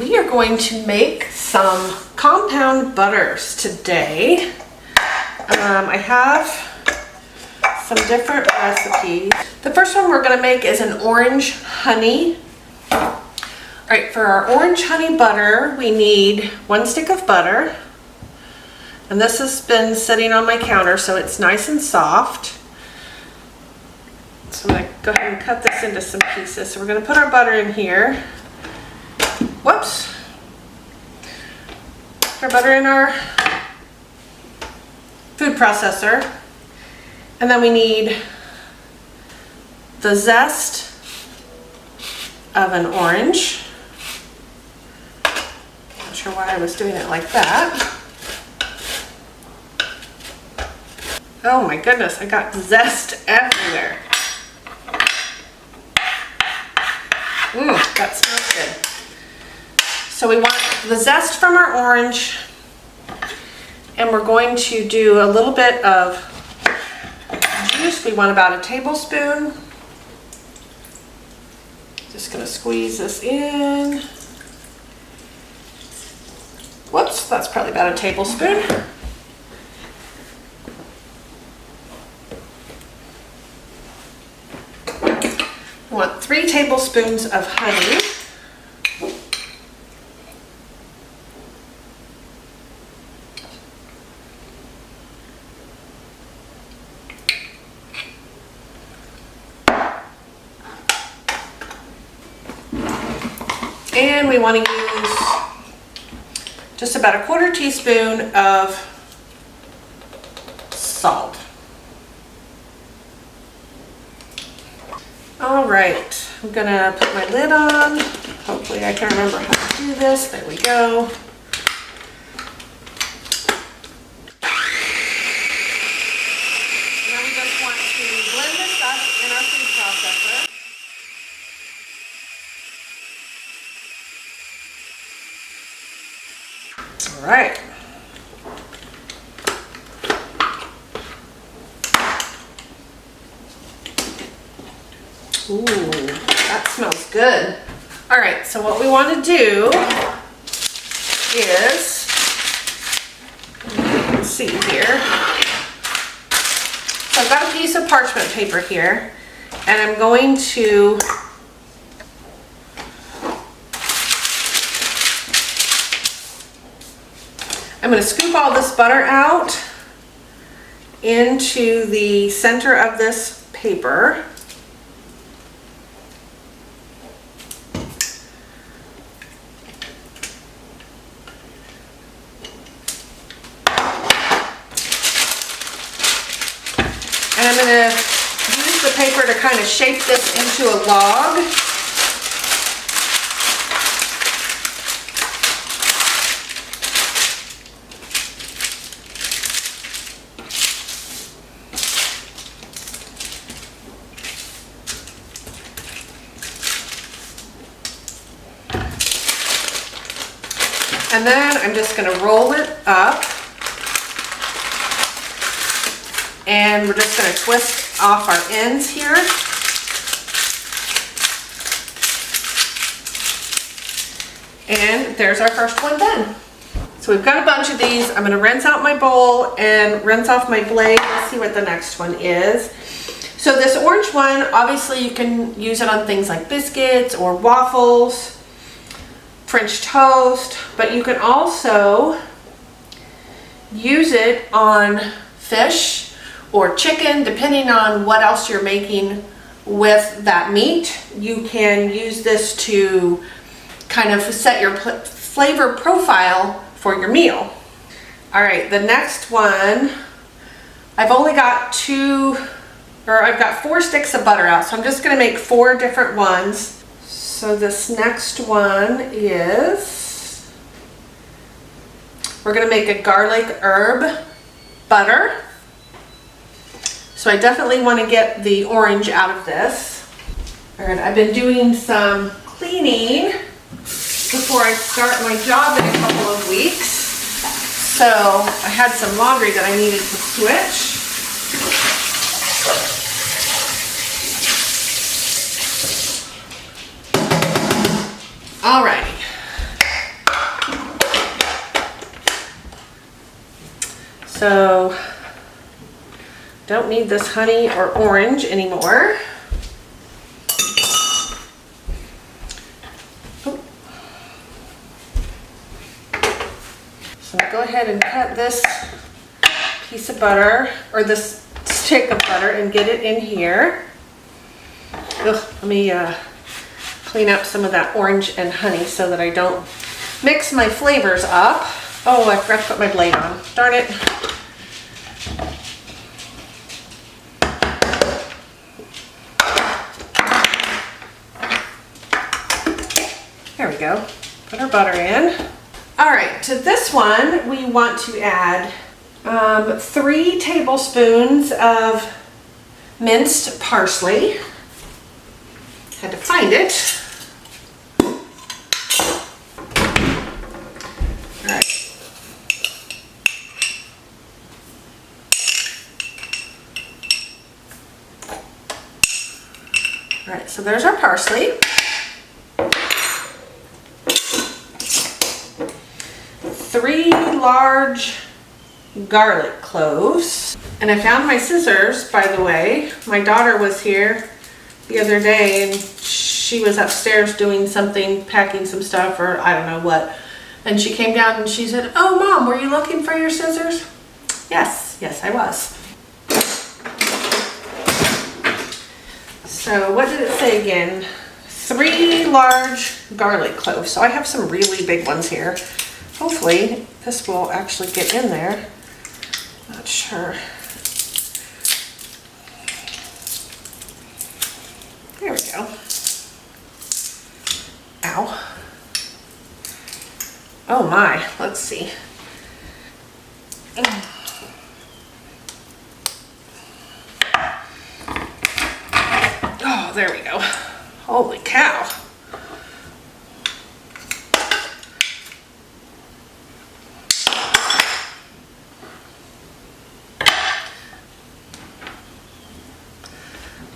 We are going to make some compound butters today. I have some different recipes. The first one we're going to make is an orange honey. All right, for our orange honey butter, we need 1 stick of butter. And this has been sitting on my counter, so it's nice and soft. So I'm going to go ahead and cut this into some pieces. So we're going to put our butter in here. Whoops. Put our butter in our food processor. And then we need the zest of an orange. Not sure why I was doing it like that. Oh my goodness, I got zest everywhere. That smells good. So we want the zest from our orange, and we're going to do a little bit of juice. We want about a tablespoon. Just gonna squeeze this in. Whoops, that's probably about a tablespoon. I want 3 tablespoons of honey. And we want to use just about a 1/4 teaspoon of salt. All right, I'm gonna put my lid on. Hopefully I can remember how to do this. There we go. Now we just want to blend this up in our food processor. All right. Ooh, that smells good. All right, so what we want to do is, you can see here, so I've got a piece of parchment paper here, and I'm going to scoop all this butter out into the center of this paper. And I'm going to use the paper to kind of shape this into a log. And then I'm just going to roll it up. And we're just going to twist off our ends here. And there's our first one done. So we've got a bunch of these. I'm going to rinse out my bowl and rinse off my blade. Let's see what the next one is. So this orange one, obviously you can use it on things like biscuits or waffles, French toast, but you can also use it on fish or chicken, depending on what else you're making with that meat. You can use this to kind of set your flavor profile for your meal. All right, the next one, I've only got I've got 4 sticks of butter out, so I'm just gonna make 4 different ones. So this next one is, we're gonna make a garlic herb butter. So I definitely want to get the orange out of this. All right, I've been doing some cleaning before I start my job in a couple of weeks. So I had some laundry that I needed to switch. Alrighty. So don't need this honey or orange anymore. So go ahead and cut this piece of butter, or this stick of butter, and get it in here. Ugh, let me clean up some of that orange and honey so that I don't mix my flavors up. Oh, I forgot to put my blade on. Darn it. There we go. Put our butter in. All right, to this one, we want to add 3 tablespoons of minced parsley. Had to find it. All right. All right, so there's our parsley. 3 large garlic cloves. And I found my scissors, by the way. My daughter was here the other day and she was upstairs doing something, packing some stuff or I don't know what. And she came down and she said, "Oh, Mom, were you looking for your scissors?" Yes, I was. So what did it say again? 3 large garlic cloves. So I have some really big ones here. Hopefully this will actually get in there. Not sure. There we go. Ow. Oh my, let's see. Oh, there we go. Holy cow.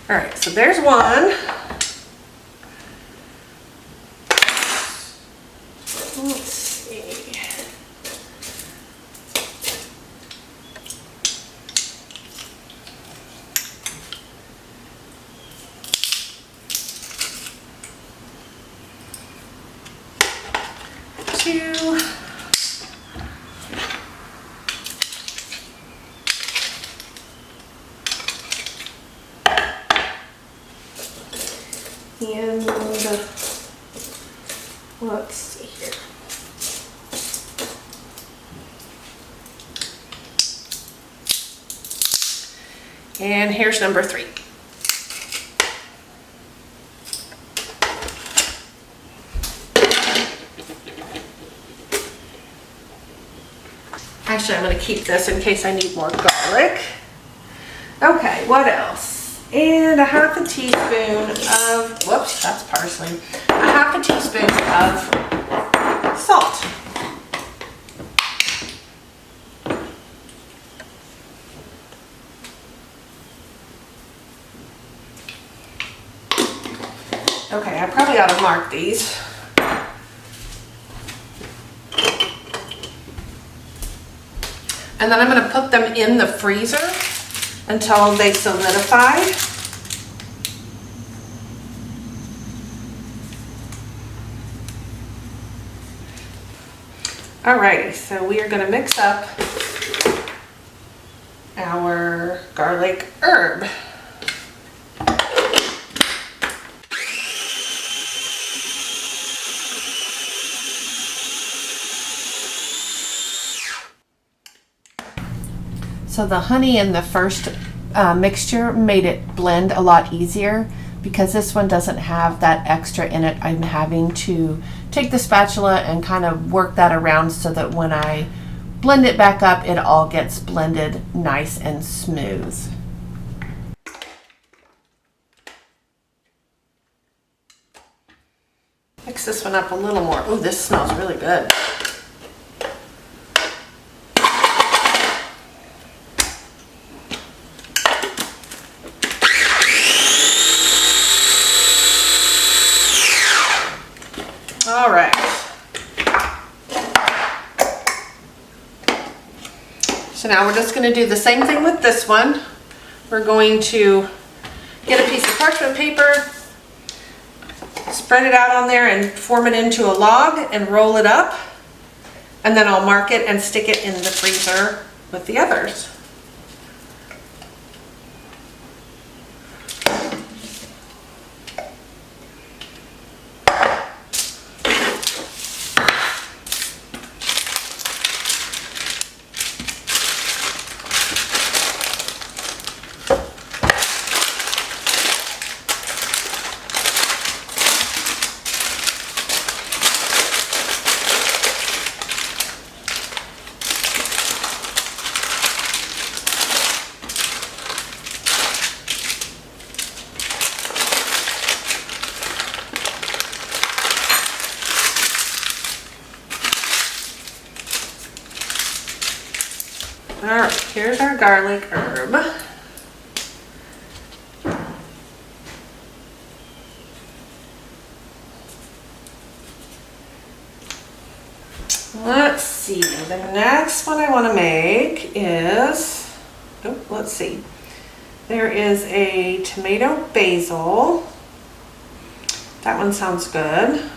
All right, so there's one. Let's see. Two. And let's see here. And here's number 3. Actually, I'm going to keep this in case I need more garlic. Okay, what else? And a half a teaspoon of, whoops, that's parsley. A half a teaspoon of salt. Okay, I probably ought to mark these. And then I'm going to put them in the freezer until they solidify. Alrighty, so we are going to mix up our garlic herb. So the honey in the first mixture made it blend a lot easier. Because this one doesn't have that extra in it, I'm having to take the spatula and kind of work that around so that when I blend it back up, it all gets blended nice and smooth. Mix this one up a little more. Oh, this smells really good. All right. So now we're just going to do the same thing with this one. We're going to get a piece of parchment paper, spread it out on there and form it into a log and roll it up. And then I'll mark it and stick it in the freezer with the others. All right, here's our garlic herb. Let's see, the next one I want to make is, oh, let's see. There is a tomato basil. That one sounds good.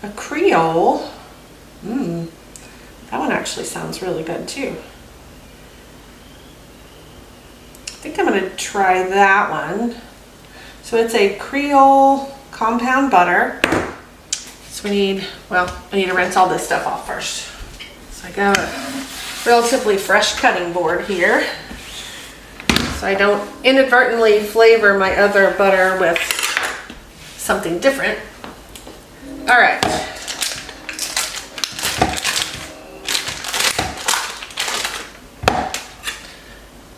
A Creole. That one actually sounds really good too. I think I'm going to try that one. So it's a Creole compound butter. So we need, well, I need to rinse all this stuff off first. So I got a relatively fresh cutting board here, so I don't inadvertently flavor my other butter with something different. All right.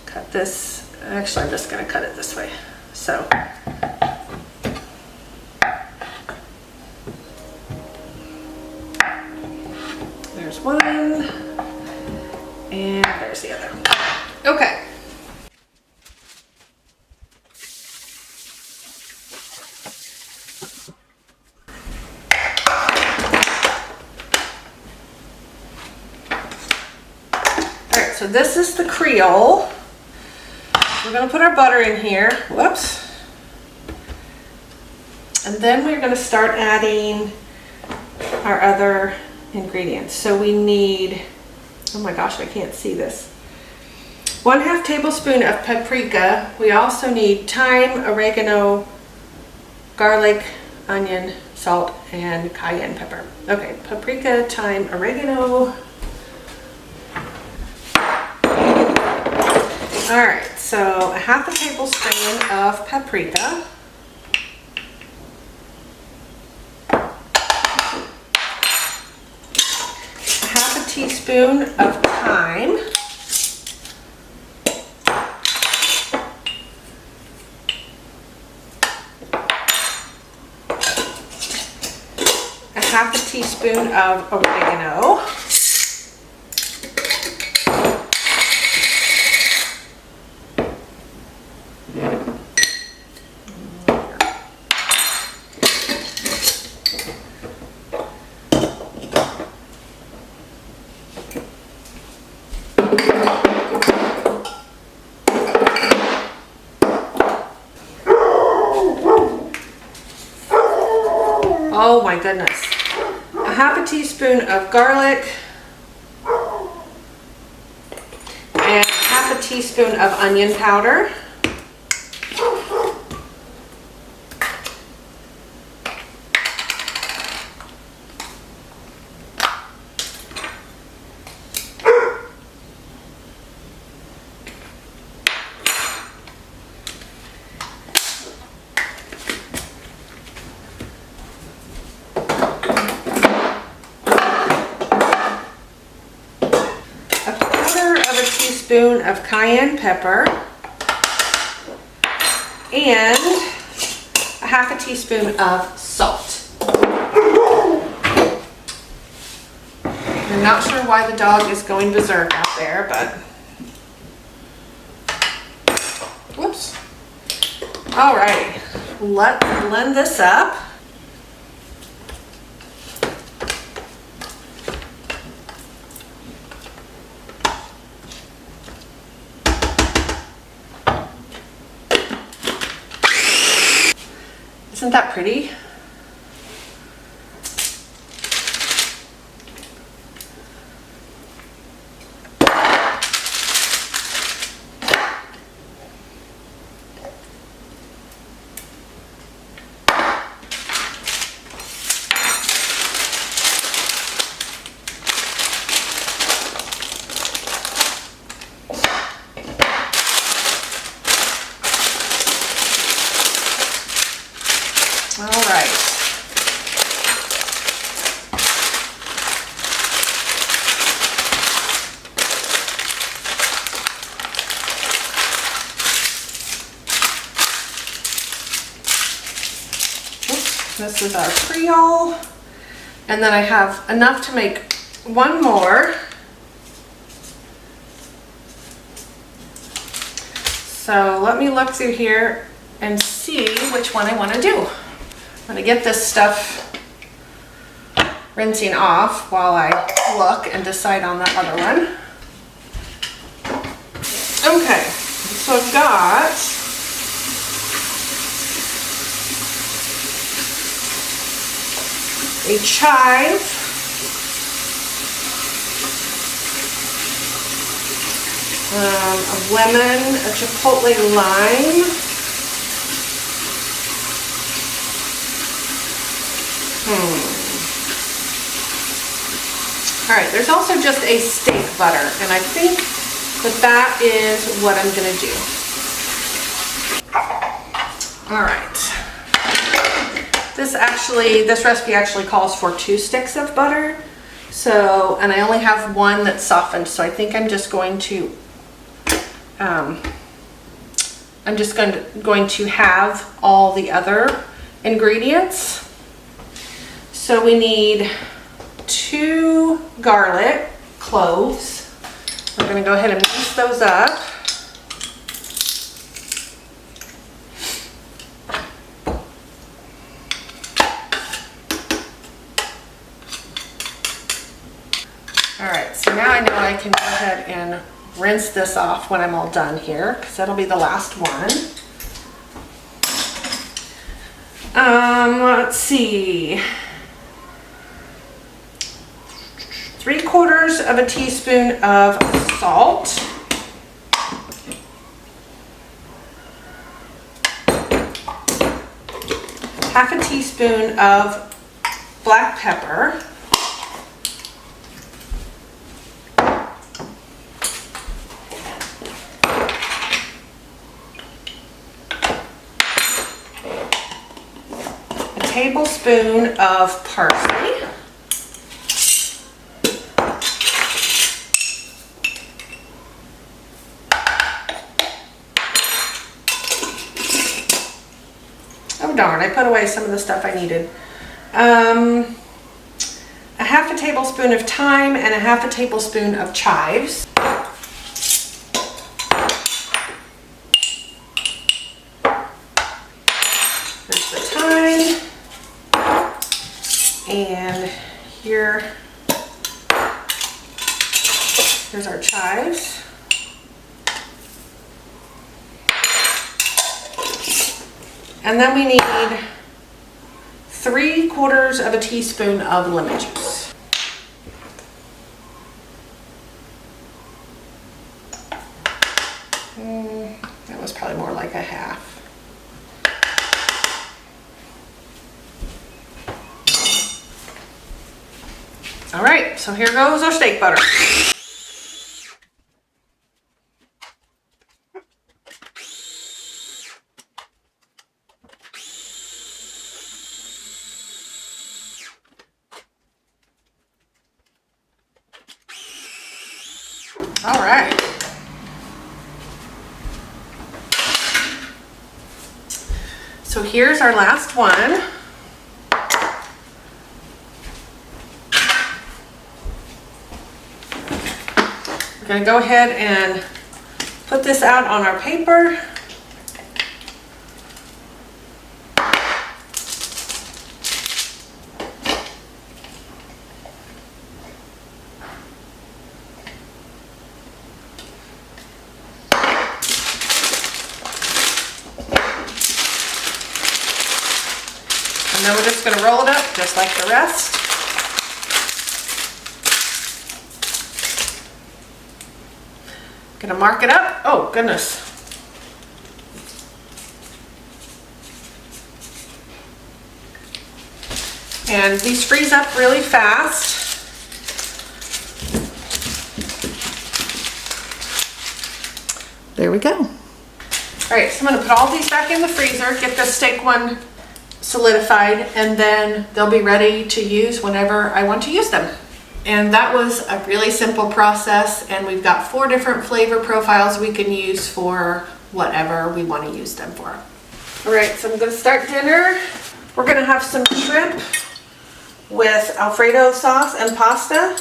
Cut this. Actually, I'm just going to cut it this way. So. There's one. And there's the other. Okay. So this is the Creole. We're going to put our butter in here. Whoops. And then we're going to start adding our other ingredients. So we need, oh my gosh, I can't see this. 1/2 tablespoon of paprika. We also need thyme, oregano, garlic, onion, salt, and cayenne pepper. Okay, paprika, thyme, oregano. All right, so 1/2 tablespoon of paprika. A teaspoon of thyme. A 1/2 teaspoon of oregano. Oh my goodness. A 1/2 teaspoon of garlic and 1/2 teaspoon of onion powder. Teaspoon of cayenne pepper and a 1/2 teaspoon of salt. I'm not sure why the dog is going berserk out there, but whoops. All right, let's blend this up. Isn't that pretty? All right. Oops, this is our Creole. And then I have enough to make one more. So let me look through here and see which one I want to do. I'm going to get this stuff rinsing off while I look and decide on that other one. Okay, so I've got a chive, a lemon, a chipotle lime, All right, there's also just a steak butter, and I think that is what I'm gonna do. All right. This recipe actually calls for 2 sticks of butter. So, and I only have one that's softened, so I think I'm just going to, going to have all the other ingredients. So we need 2 garlic cloves. We're going to go ahead and mix those up. All right, so now I know I can go ahead and rinse this off when I'm all done here, because that'll be the last one. Let's see. 3/4 of a teaspoon of salt. Half a teaspoon of black pepper. A tablespoon of parsley. Oh darn, I put away some of the stuff I needed. A half a tablespoon of thyme and a half a tablespoon of chives. There's the thyme. And here's our chives. And then we need 3/4 of a teaspoon of lemon juice. That was probably more like a half. All right, so here goes our steak butter. All right. So here's our last one. We're going to go ahead and put this out on our paper. And then we're just gonna roll it up just like the rest. Gonna mark it up. Oh, goodness. And these freeze up really fast. There we go. All right, so I'm gonna put all these back in the freezer, get the steak one solidified, and then they'll be ready to use whenever I want to use them. And that was a really simple process, and we've got 4 different flavor profiles we can use for whatever we want to use them for. All right, so I'm gonna start dinner. We're gonna have some shrimp with Alfredo sauce and pasta.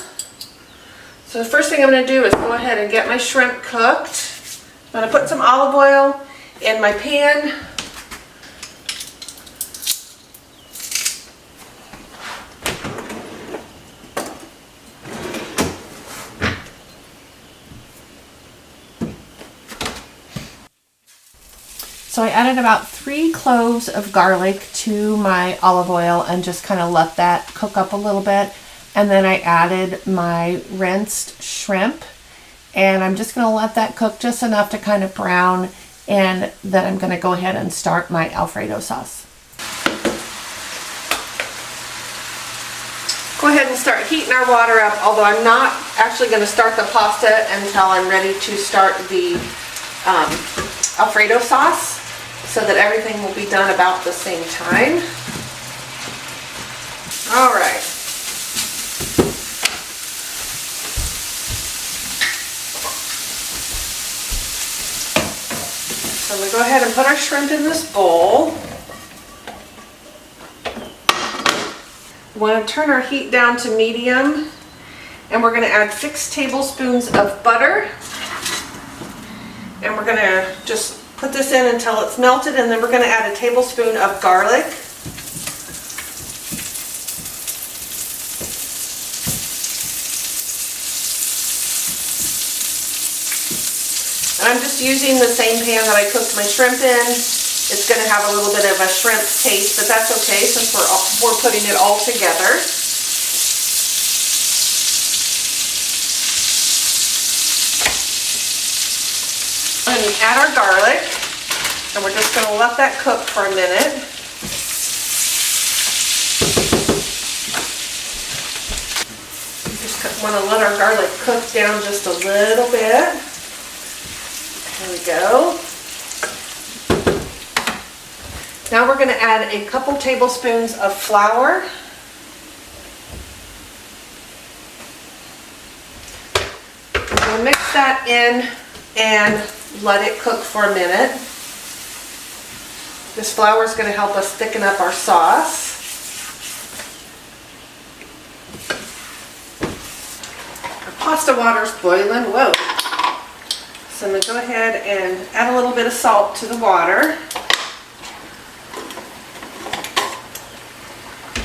So the first thing I'm gonna do is go ahead and get my shrimp cooked. I'm gonna put some olive oil in my pan. So I added about 3 cloves of garlic to my olive oil and just kind of let that cook up a little bit. And then I added my rinsed shrimp, and I'm just going to let that cook just enough to kind of brown, and then I'm going to go ahead and start my Alfredo sauce. Go ahead and start heating our water up, although I'm not actually going to start the pasta until I'm ready to start the Alfredo sauce, so that everything will be done about the same time. All right. So I'm going to go ahead and put our shrimp in this bowl. We want to turn our heat down to medium, and we're going to add 6 tablespoons of butter. And we're going to just put this in until it's melted, and then we're going to add a tablespoon of garlic. And I'm just using the same pan that I cooked my shrimp in. It's going to have a little bit of a shrimp taste, but that's okay since we're putting it all together. And add our garlic, and we're just going to let that cook for a minute. Just want to let our garlic cook down just a little bit. There we go. Now we're going to add a couple tablespoons of flour. We're going to mix that in and let it cook for a minute. This flour is going to help us thicken up our sauce. Our pasta water's boiling. Whoa. So I'm going to go ahead and add a little bit of salt to the water.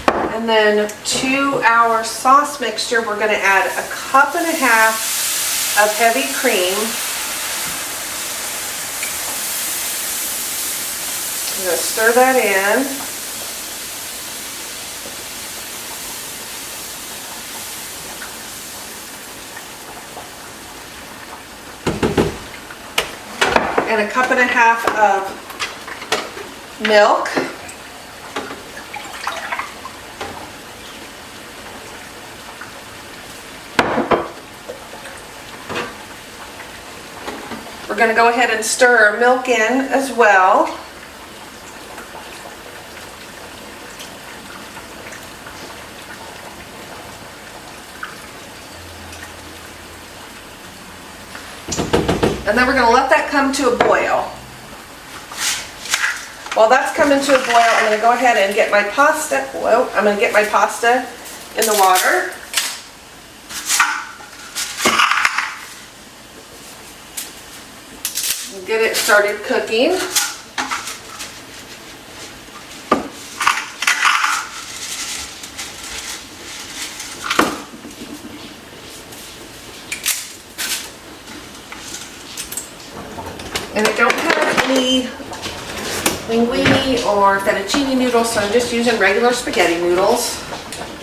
And then to our sauce mixture, we're going to add 1.5 cups of heavy cream. I'm going to stir that in. And 1.5 cups of milk. We're going to go ahead and stir our milk in as well. And then we're going to let that come to a boil. While that's coming to a boil, I'm going to go ahead and get my pasta. I'm going to get my pasta in the water. And get it started cooking. And I don't have any linguine or fettuccine noodles, so I'm just using regular spaghetti noodles.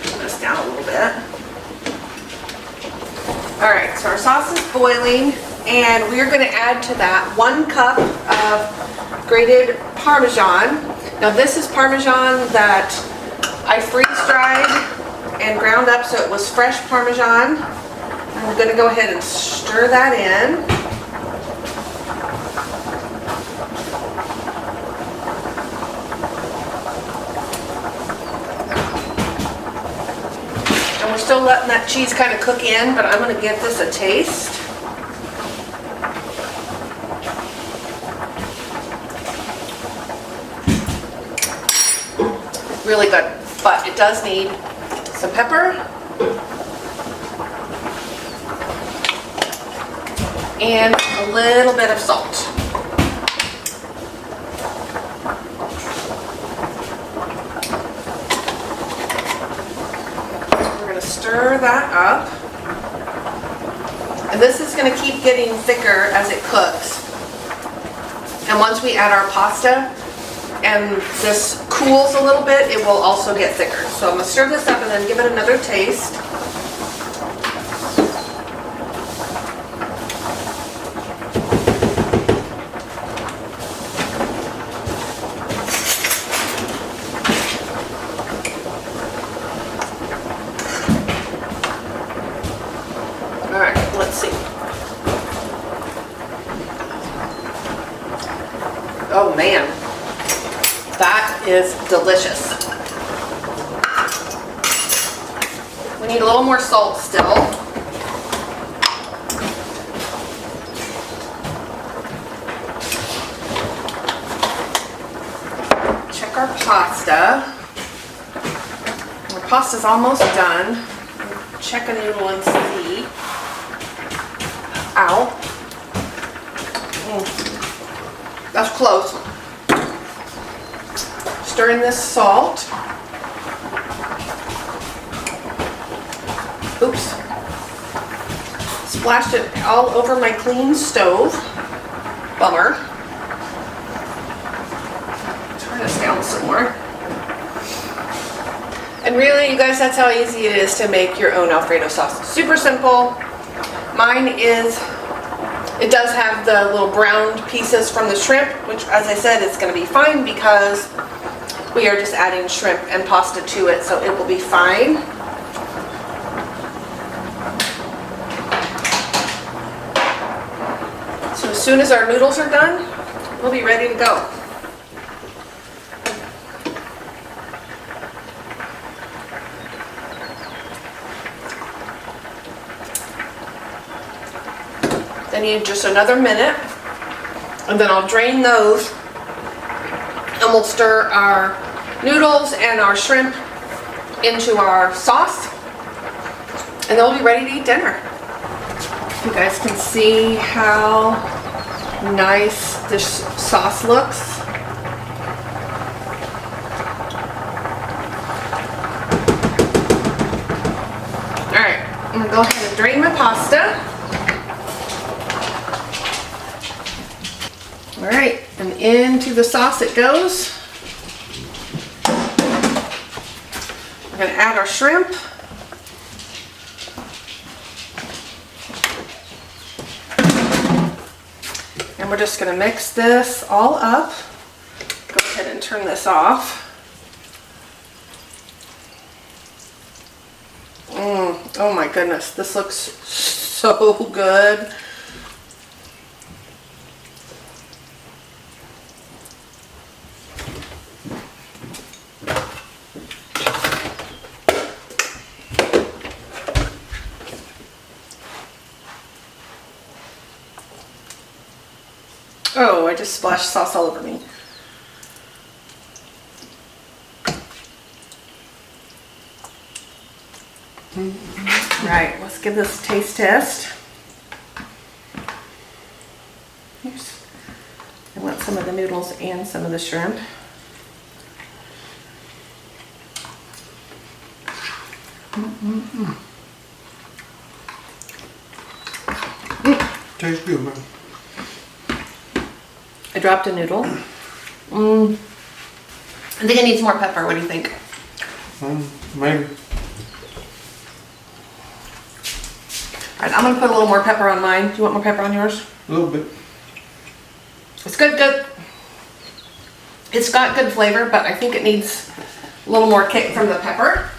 Turn this down a little bit. All right, so our sauce is boiling, and we're going to add to that 1 cup of grated Parmesan. Now this is Parmesan that I freeze-dried and ground up, so it was fresh Parmesan. I'm going to go ahead and stir that in. And we're still letting that cheese kind of cook in, but I'm going to give this a taste. Really good, but it does need some pepper and a little bit of salt. We're going to stir that up, and this is going to keep getting thicker as it cooks. And once we add our pasta and this cools a little bit, it will also get thicker. So I'm going to stir this up and then give it another taste. All right, let's see. Oh man. That is delicious. We need a little more salt still. Check our pasta. Our pasta's almost done. Check a noodle and see. Ow. That's close. Stir in this salt. Oops. Splashed it all over my clean stove. Bummer. Turn this down some more. And really, you guys, that's how easy it is to make your own Alfredo sauce. Super simple. Mine is, it does have the little browned pieces from the shrimp, which, as I said, is going to be fine because we are just adding shrimp and pasta to it, so it will be fine. So as soon as our noodles are done, we'll be ready to go. Then you need just another minute, and then I'll drain those, and we'll stir our noodles and our shrimp into our sauce, and then we'll be ready to eat dinner. You guys can see how nice this sauce looks. Alright, I'm going to go ahead and drain my pasta. Alright, and into the sauce it goes. We're going to add our shrimp. And we're just going to mix this all up. Go ahead and turn this off. Oh my goodness, this looks so good. Oh, I just splashed sauce all over me. Right, let's give this a taste test. Here's, I want some of the noodles and some of the shrimp. Tastes good, man. I dropped a noodle. I think it needs more pepper. What do you think? Maybe. Alright, I'm gonna put a little more pepper on mine. Do you want more pepper on yours? A little bit. It's good. It's got good flavor, but I think it needs a little more kick from the pepper.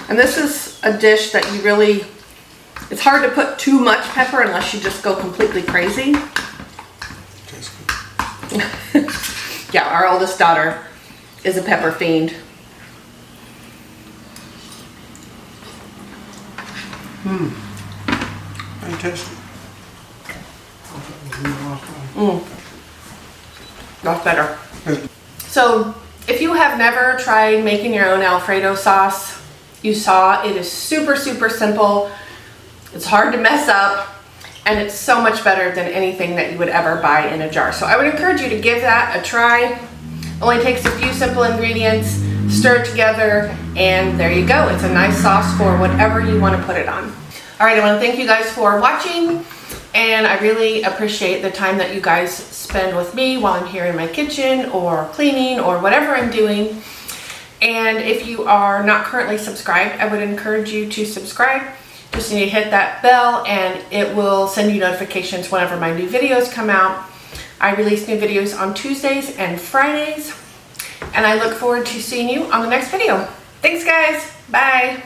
And this is a dish that you really, it's hard to put too much pepper unless you just go completely crazy. Tastes good. Yeah, our oldest daughter is a pepper fiend. Fantastic. That's better. So, if you have never tried making your own Alfredo sauce, you saw it is super simple. It's hard to mess up, and it's so much better than anything that you would ever buy in a jar. So I would encourage you to give that a try. Only takes a few simple ingredients, stir it together, and there you go. It's a nice sauce for whatever you want to put it on. All right, I want to thank you guys for watching, and I really appreciate the time that you guys spend with me while I'm here in my kitchen or cleaning or whatever I'm doing. And if you are not currently subscribed, I would encourage you to subscribe. Just need to hit that bell and it will send you notifications whenever my new videos come out. I release new videos on Tuesdays and Fridays, and I look forward to seeing you on the next video. Thanks guys, bye.